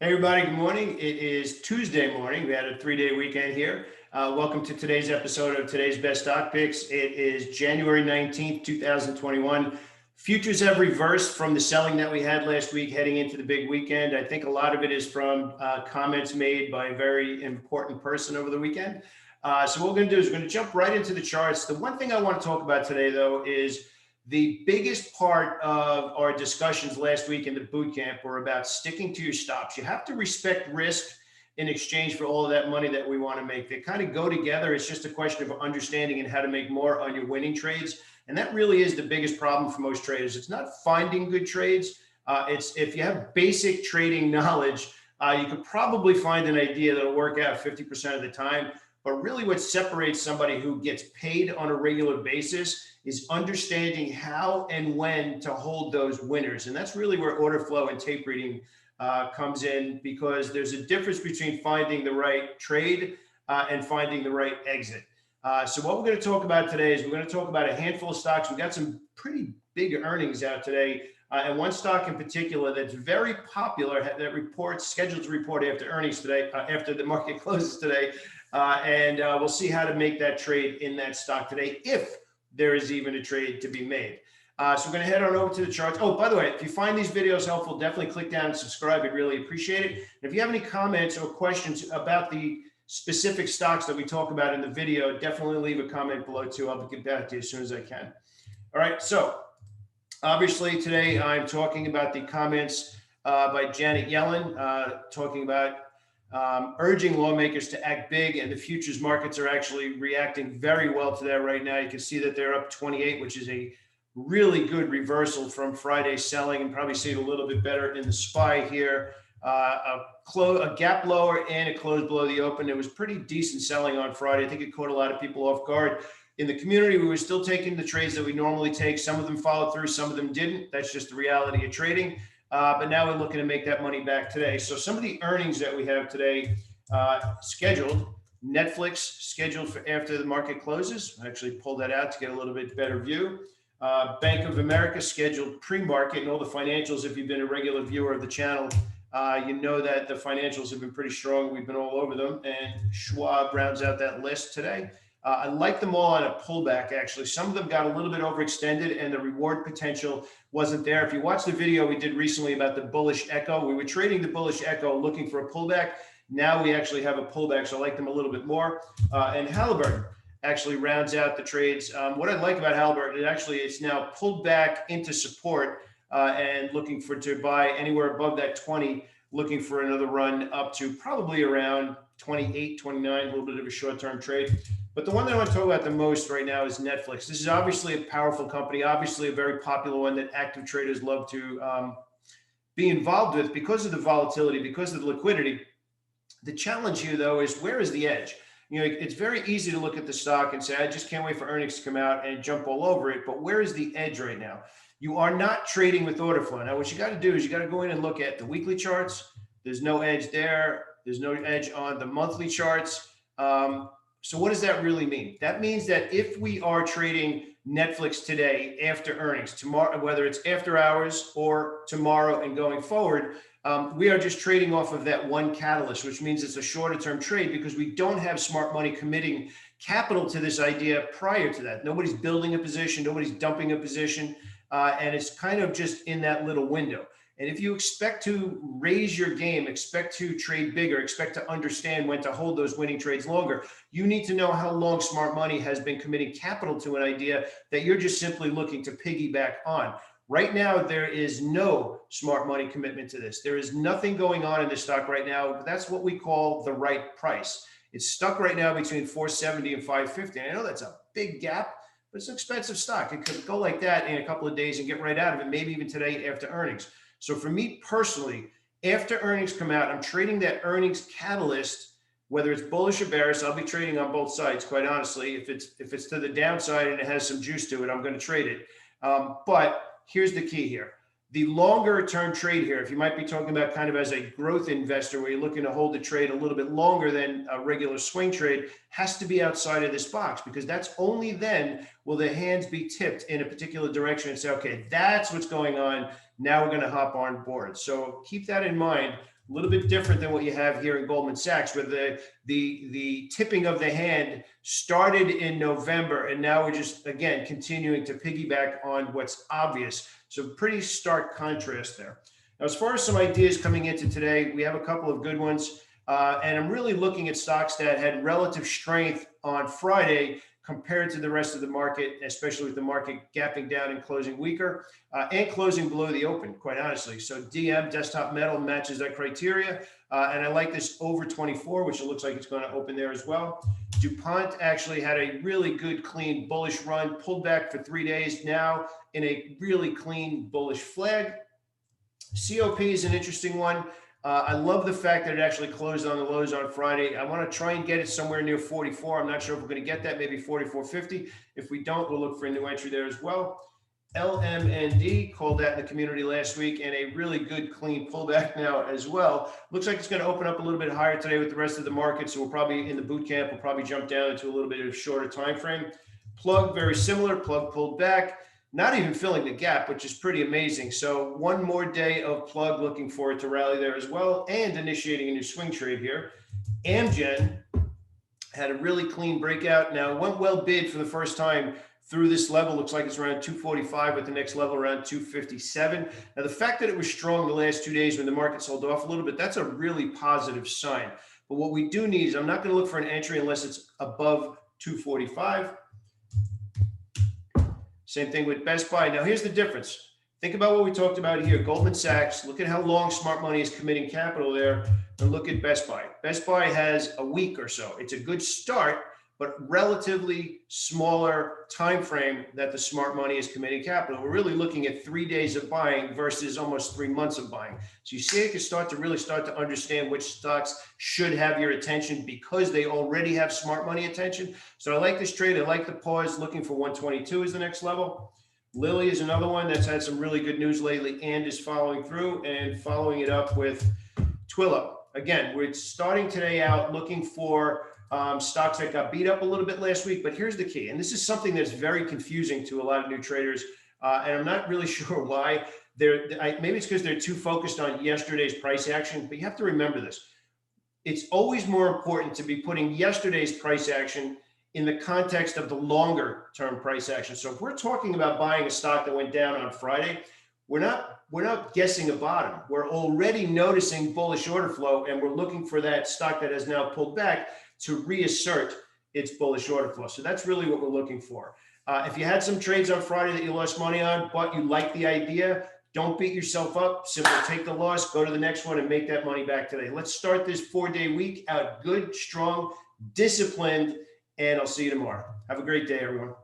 Hey everybody, good morning. It is Tuesday morning. We had a 3-day weekend here. Welcome to today's episode of today's Best Stock Picks. It is January 19th, 2021. Futures have reversed from the selling that we had last week heading into the big weekend. I think a lot of it is from comments made by a very important person over the weekend. So what we're going to do is we're going to jump right into the charts. The one thing I want to talk about today, though, is the biggest part of our discussions last week in the boot camp were about sticking to your stops. You have to respect risk in exchange for all of that money that we want to make. They kind of go together. It's just a question of understanding and how to make more on your winning trades. And that really is the biggest problem for most traders. It's not finding good trades. It's if you have basic trading knowledge, you could probably find an idea that'll work out 50% of the time. But really what separates somebody who gets paid on a regular basis is understanding how and when to hold those winners. And that's really where order flow and tape reading comes in, because there's a difference between finding the right trade and finding the right exit. So what we're going to talk about today is we're going to talk about a handful of stocks. We've got some pretty big earnings out today. And one stock in particular that's very popular that reports, scheduled to report after earnings today, after the market closes today. And we'll see how to make that trade in that stock today, if there is even a trade to be made. So we're going to head on over to the charts. Oh, by the way, if you find these videos helpful, definitely click down and subscribe. I'd really appreciate it. And if you have any comments or questions about the specific stocks that we talk about in the video, definitely leave a comment below too. I'll get back to you as soon as I can. All right. So obviously today I'm talking about the comments by Janet Yellen, talking about urging lawmakers to act big, and the futures markets are actually reacting very well to that right now. You can see that they're up 28, which is a really good reversal from Friday's selling, and probably see it a little bit better in the SPY here. A gap lower and a close below the open. It was pretty decent selling on Friday. I think it caught a lot of people off guard. In the community, we were still taking the trades that we normally take. Some of them followed through, some of them didn't. That's just the reality of trading. But now we're looking to make that money back today. So some of the earnings that we have today scheduled: Netflix scheduled for after the market closes. I actually pulled that out to get a little bit better view. Bank of America scheduled pre-market, and all the financials. If you've been a regular viewer of the channel, you know that the financials have been pretty strong. We've been all over them, and Schwab rounds out that list today. I like them all on a pullback, actually. Some of them got a little bit overextended and the reward potential wasn't there. If you watch the video we did recently about the bullish echo, we were trading the bullish echo looking for a pullback. Now we actually have a pullback, so I like them a little bit more. And Halliburton actually rounds out the trades. What I like about Halliburton, it's now pulled back into support and looking to buy anywhere above that 20, looking for another run up to probably around 28, 29, a little bit of a short-term trade. But the one that I want to talk about the most right now is Netflix. This is obviously a powerful company, obviously a very popular one that active traders love to be involved with because of the volatility, because of the liquidity. The challenge here, though, is where is the edge? You know, it's very easy to look at the stock and say, I just can't wait for earnings to come out and jump all over it. But where is the edge right now? You are not trading with order flow. Now, what you got to do is you got to go in and look at the weekly charts. There's no edge there. There's no edge on the monthly charts. So what does that really mean? That means that if we are trading Netflix today after earnings, tomorrow, whether it's after hours or tomorrow and going forward, we are just trading off of that one catalyst, which means it's a shorter term trade because we don't have smart money committing capital to this idea prior to that. Nobody's building a position, nobody's dumping a position, and it's kind of just in that little window. And if you expect to raise your game, expect to trade bigger, expect to understand when to hold those winning trades longer, you need to know how long smart money has been committing capital to an idea that you're just simply looking to piggyback on. Right now, there is no smart money commitment to this. There is nothing going on in this stock right now. That's what we call the right price. It's stuck right now between 470 and 550. I know that's a big gap, but it's an expensive stock. It could go like that in a couple of days and get right out of it, maybe even today after earnings. So for me personally, after earnings come out, I'm trading that earnings catalyst, whether it's bullish or bearish. I'll be trading on both sides, quite honestly. If it's to the downside and it has some juice to it, I'm going to trade it. But here's the key here. The longer term trade here, if you might be talking about kind of as a growth investor where you're looking to hold the trade a little bit longer than a regular swing trade, has to be outside of this box, because that's only then will the hands be tipped in a particular direction and say, okay, that's what's going on. Now we're going to hop on board. So keep that in mind A little bit different than what you have here in Goldman Sachs, where the tipping of the hand started in November, and now we're just, again, continuing to piggyback on what's obvious. So pretty stark contrast there. Now, as far as some ideas coming into today, we have a couple of good ones. And I'm really looking at stocks that had relative strength on Friday compared to the rest of the market, especially with the market gapping down and closing weaker and closing below the open, quite honestly. So DM, Desktop Metal, matches that criteria. And I like this over 24, which it looks like it's going to open there as well. DuPont actually had a really good, clean, bullish run, pulled back for 3 days, now in a really clean, bullish flag. COP is an interesting one. I love the fact that it actually closed on the lows on Friday. I want to try and get it somewhere near 44. I'm not sure if we're going to get that, maybe 44.50. If we don't, we'll look for a new entry there as well. LMND, called that in the community last week, and a really good clean pullback now as well. Looks like it's going to open up a little bit higher today with the rest of the market. So we'll probably, in the boot camp, we'll probably jump down into a little bit of a shorter time frame. Plug, very similar. Plug pulled back, not even filling the gap, which is pretty amazing. So one more day of Plug, looking for it to rally there as well, and initiating a new swing trade here. Amgen had a really clean breakout. Now it went well bid for the first time through this level. Looks like it's around 245, with the next level around 257. Now the fact that it was strong the last 2 days when the market sold off a little bit, that's a really positive sign. But what we do need is, I'm not going to look for an entry unless it's above 245. Same thing with Best Buy. Now, here's the difference. Think about what we talked about here. Goldman Sachs, look at how long smart money is committing capital there, and look at Best Buy. Best Buy has a week or so. It's a good start, but relatively smaller time frame that the smart money is committing capital. We're really looking at 3 days of buying versus almost 3 months of buying. So you see, you can start to understand which stocks should have your attention because they already have smart money attention. So I like this trade. I like the pause, looking for 122 is the next level. Lilly is another one that's had some really good news lately and is following through, and following it up with Twilio. Again, we're starting today out looking for stocks that got beat up a little bit last week. But here's the key, and this is something that's very confusing to a lot of new traders, and I'm not really sure why. Maybe it's because they're too focused on yesterday's price action, but you have to remember this. It's always more important to be putting yesterday's price action in the context of the longer term price action. So if we're talking about buying a stock that went down on Friday, we're not guessing a bottom. We're already noticing bullish order flow, and we're looking for that stock that has now pulled back to reassert its bullish order flow. So that's really what we're looking for. If you had some trades on Friday that you lost money on, but you like the idea, don't beat yourself up. Simply take the loss, go to the next one, and make that money back today. Let's start this 4-day week out good, strong, disciplined, and I'll see you tomorrow. Have a great day, everyone.